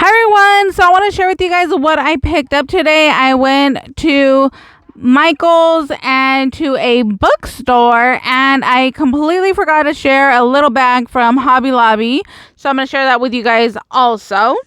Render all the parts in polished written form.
Hi everyone, so I want to share with you guys what I picked up today. I went to Michael's and to a bookstore, and I completely forgot to share a little bag from Hobby Lobby, so I'm going to share that with you guys also.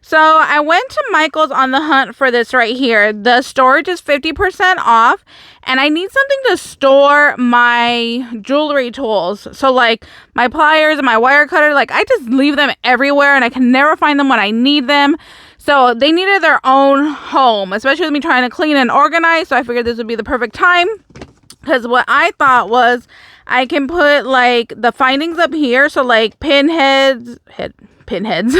So I went to Michael's on the hunt for this right here. The storage is 50% off, and I need something to store my jewelry tools. So like my pliers and my wire cutter, like I just leave them everywhere and I can never find them when I need them. So they needed their own home, especially with me trying to clean and organize. So I figured this would be the perfect time, because what I thought was I can put like the findings up here. So like pinheads, head pins,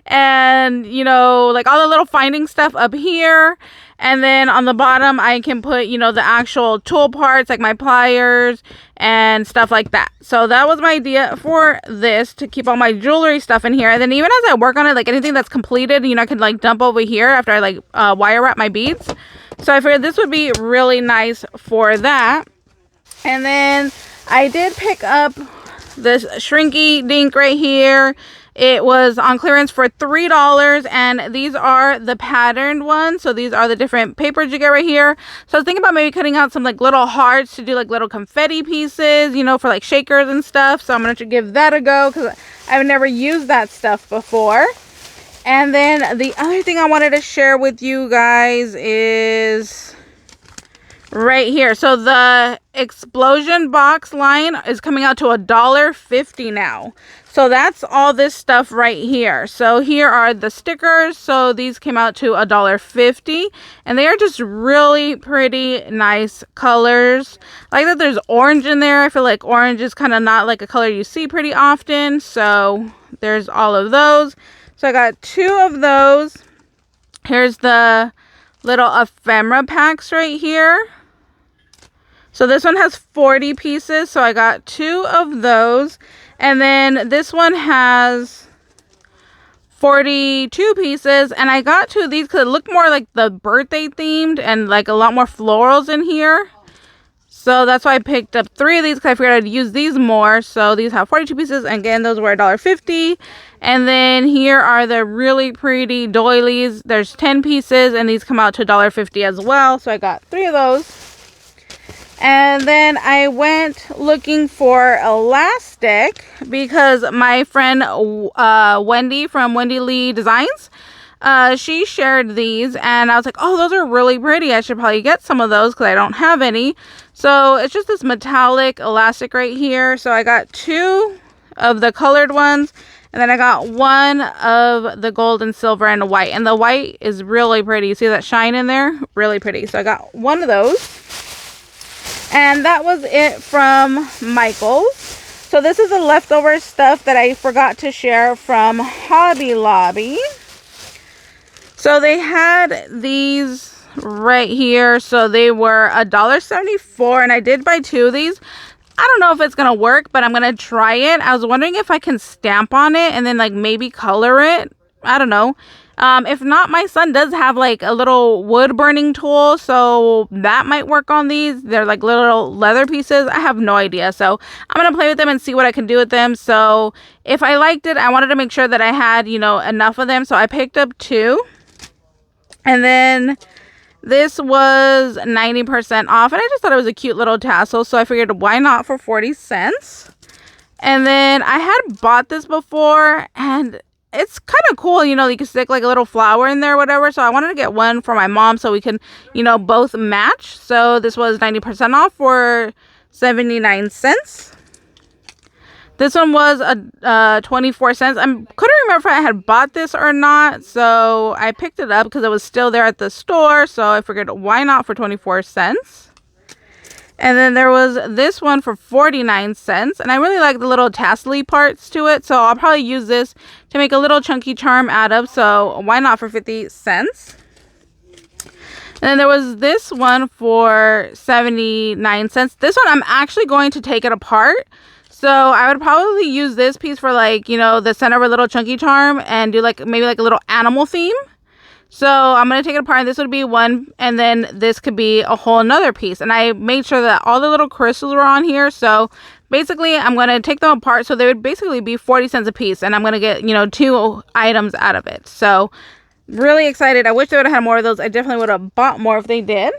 and you know, like all the little finding stuff up here, and then on the bottom I can put, you know, the actual tool parts like my pliers and stuff like that. So that was my idea for this, to keep all my jewelry stuff in here, and then even as I work on it, like anything that's completed, you know, I can like dump over here after I like wire wrap my beads. So I figured this would be really nice for that. And then I did pick up this shrinky dink right here. It was on clearance for $3, and these are the patterned ones. So these are the different papers you get right here. So I was thinking about maybe cutting out some like little hearts to do like little confetti pieces, you know, for like shakers and stuff. So I'm going to give that a go because I've never used that stuff before. And then the other thing I wanted to share with you guys is right here. So the explosion box line is coming out to $1.50 now. So that's all this stuff right here. So here are the stickers. So these came out to $1.50, and they are just really pretty nice colors. I like that there's orange in there. I feel like orange is kind of not like a color you see pretty often. So there's all of those. So I got 2 of those. Here's the little ephemera packs right here. So this one has 40 pieces, so I got 2 of those. And then this one has 42 pieces, and I got 2 of these because it looked more like the birthday themed and like a lot more florals in here. So that's why I picked up 3 of these, because I figured I'd use these more. So these have 42 pieces. Again, those were $1.50. And then here are the really pretty doilies. There's 10 pieces, and these come out to $1.50 as well. So I got 3 of those. And then I went looking for elastic because my friend Wendy from Wendy Lee Designs, she shared these, and I was like, oh, those are really pretty. I should probably get some of those because I don't have any. So it's just this metallic elastic right here. So I got 2 of the colored ones, and then I got 1 of the gold and silver and white. And the white is really pretty. You see that shine in there? Really pretty. So I got 1 of those. And that was it from Michael's. So this is the leftover stuff that I forgot to share from Hobby Lobby. So they had these right here. So they were $1.74, and I did buy 2 of these. I don't know if it's going to work, but I'm going to try it. I was wondering if I can stamp on it and then like maybe color it. I don't know. If not, my son does have like a little wood burning tool, so that might work on these. They're like little leather pieces. I have no idea. So I'm going to play with them and see what I can do with them. So if I liked it, I wanted to make sure that I had, you know, enough of them. So I picked up 2. And then this was 90% off, and I just thought it was a cute little tassel. So I figured, why not for 40 cents? And then I had bought this before, and it's kind of cool, you know, you can stick like a little flower in there or whatever. So I wanted to get one for my mom so we can, you know, both match. So this was 90% off for 79 cents. This one was 24 cents. I couldn't remember if I had bought this or not. So I picked it up because it was still there at the store. So I figured, why not for 24 cents? And then there was this one for 49 cents. And I really like the little tassel-y parts to it. So I'll probably use this to make a little chunky charm out of. So why not for 50 cents? And then there was this one for 79 cents. This one, I'm actually going to take it apart. So I would probably use this piece for like, you know, the center of a little chunky charm and do like maybe like a little animal theme. So I'm going to take it apart, and this would be one, and then this could be a whole another piece. And I made sure that all the little crystals were on here. So basically I'm going to take them apart, so they would basically be 40 cents a piece, and I'm going to get, you know, 2 items out of it. So really excited. I wish they would have had more of those. I definitely would have bought more if they did.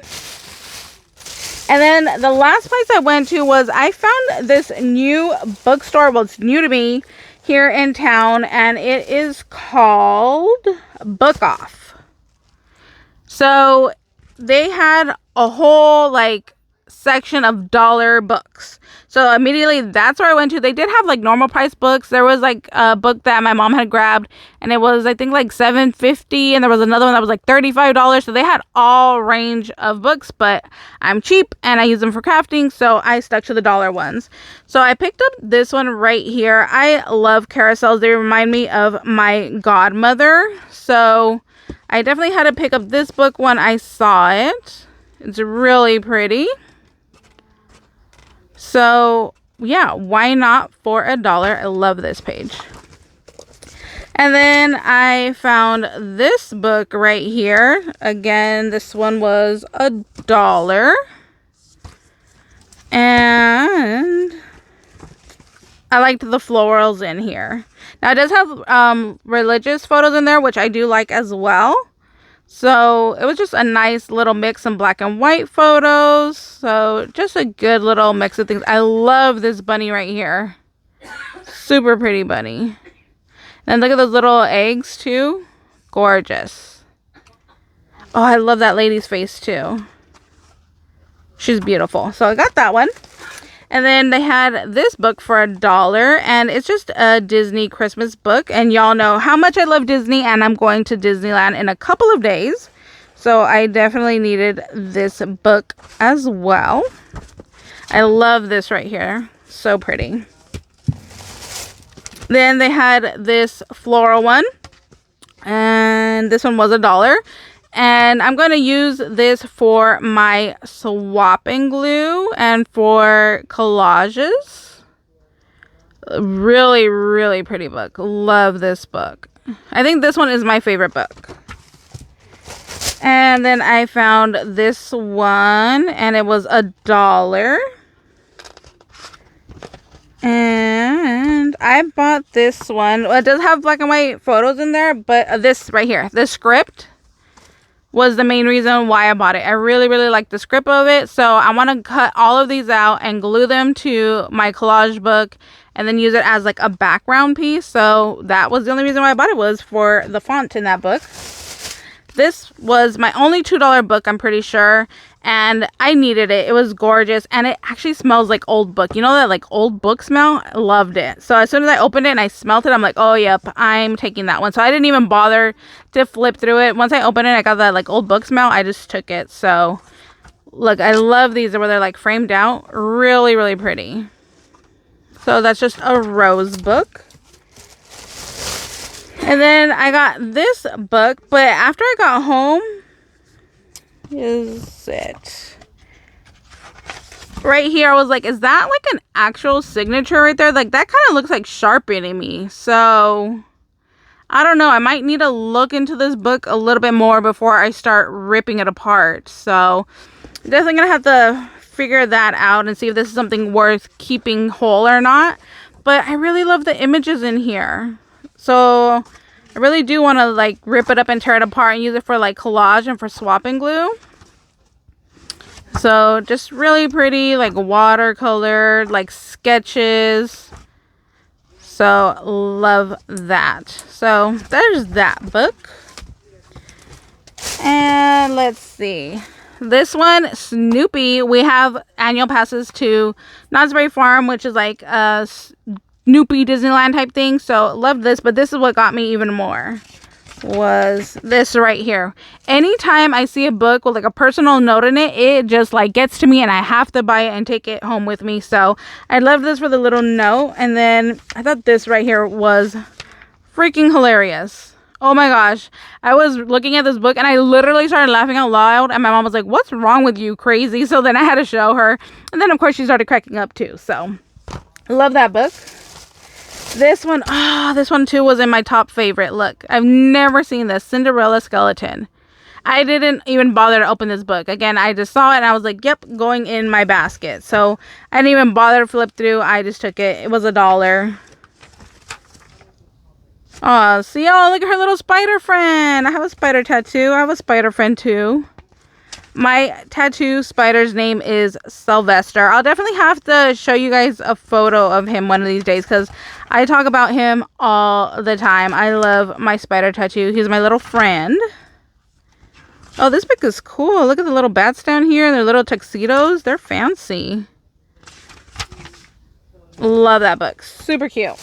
And then the last place I went to was, I found this new bookstore. Well, it's new to me here in town, and it is called Book Off. So they had a whole like section of dollar books. So immediately that's where I went to. They did have like normal price books. There was like a book that my mom had grabbed, and it was, I think, like $7.50, and there was another one that was like $35. So they had all range of books, but I'm cheap and I use them for crafting, so I stuck to the dollar ones. So I picked up this one right here. I love carousels. They remind me of my godmother. So I definitely had to pick up this book when I saw it. It's really pretty. So yeah, why not for $1? I love this page. And then I found this book right here. Again, this one was $1. And I liked the florals in here. Now it does have religious photos in there, which I do like as well. So it was just a nice little mix, of black and white photos. So just a good little mix of things. I love this bunny right here. Super pretty bunny. And look at those little eggs too. Gorgeous. Oh, I love that lady's face too. She's beautiful. So I got that one. And then they had this book for $1, and it's just a Disney Christmas book. And y'all know how much I love Disney, and I'm going to Disneyland in a couple of days. So I definitely needed this book as well. I love this right here. So pretty. Then they had this floral one, and this one was $1. And I'm going to use this for my swapping glue and for collages. Really, really pretty book. Love this book. I think this one is my favorite book. And then I found this one, and it was $1. And I bought this one. Well, it does have black and white photos in there, but this right here, this script was the main reason why I bought it. I really, really like the script of it. So I want to cut all of these out and glue them to my collage book, and then use it as like a background piece. So that was the only reason why I bought it, was for the font in that book. This was my only $2 book, I'm pretty sure. And I needed it. It was gorgeous. And it actually smells like old book. You know that like old book smell? I loved it. So as soon as I opened it and I smelled it, I'm like, oh, yep, I'm taking that one. So I didn't even bother to flip through it. Once I opened it, I got that like old book smell. I just took it. So look, I love these where they're like framed out. Really, really pretty. So that's just a rose book. And then I got this book, but after I got home, is it right here, I was like, is that like an actual signature right there? Like that kind of looks like Sharpie to me. So I don't know, I might need to look into this book a little bit more before I start ripping it apart. So definitely gonna have to figure that out and see if this is something worth keeping whole or not. But I really love the images in here. So I really do want to like rip it up and tear it apart and use it for like collage and for swapping glue. So just really pretty, like watercolor, like sketches. So love that. So there's that book. And let's see. This one, Snoopy, we have annual passes to Knott's Berry Farm, which is like a Snoopy Disneyland type thing. So love this, but this is what got me even more, was this right here. Anytime I see a book with like a personal note in it, it just like gets to me and I have to buy it and take it home with me. So I love this for the little note. And then I thought this right here was freaking hilarious. Oh my gosh, I was looking at this book and I literally started laughing out loud, and my mom was like, what's wrong with you, crazy? So then I had to show her, and then of course she started cracking up too. So love that book. This one, this one too was in my top favorite. Look, I've never seen this. Cinderella skeleton. I didn't even bother to open this book. Again, I just saw it and I was like, yep, going in my basket. So I didn't even bother to flip through. I just took it. It was $1. Oh, see, oh, look at her little spider friend. I have a spider tattoo. I have a spider friend too. My tattoo spider's name is Sylvester. I'll definitely have to show you guys a photo of him one of these days because I talk about him all the time. I love my spider tattoo. He's my little friend. Oh, this book is cool. Look at the little bats down here and their little tuxedos. They're fancy. Love that book. Super cute.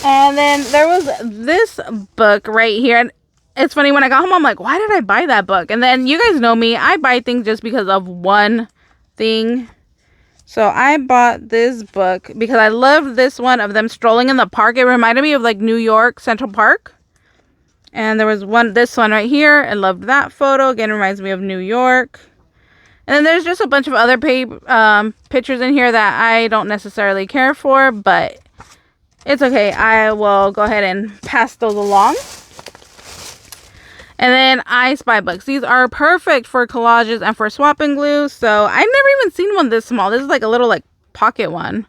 And then there was this book right here. And it's funny, when I got home, I'm like, why did I buy that book? And then you guys know me. I buy things just because of one thing. So I bought this book because I loved this one of them strolling in the park. It reminded me of like New York Central Park. And there was this one right here. I loved that photo. Again, reminds me of New York. And then there's just a bunch of other pictures in here that I don't necessarily care for, but it's okay. I will go ahead and pass those along. And then I Spy books. These are perfect for collages and for swap and glue. So I've never even seen one this small. This is like a little like pocket one.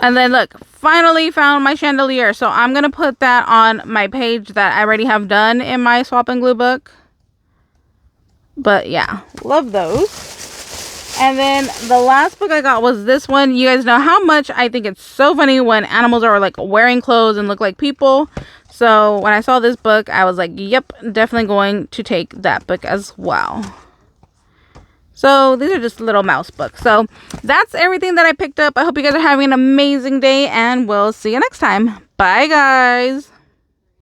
And then look, finally found my chandelier. So I'm going to put that on my page that I already have done in my swap and glue book. But yeah, love those. And then the last book I got was this one. You guys know how much I think it's so funny when animals are like wearing clothes and look like people. So when I saw this book, I was like, yep, definitely going to take that book as well. So these are just little mouse books. So that's everything that I picked up. I hope you guys are having an amazing day and we'll see you next time. Bye, guys.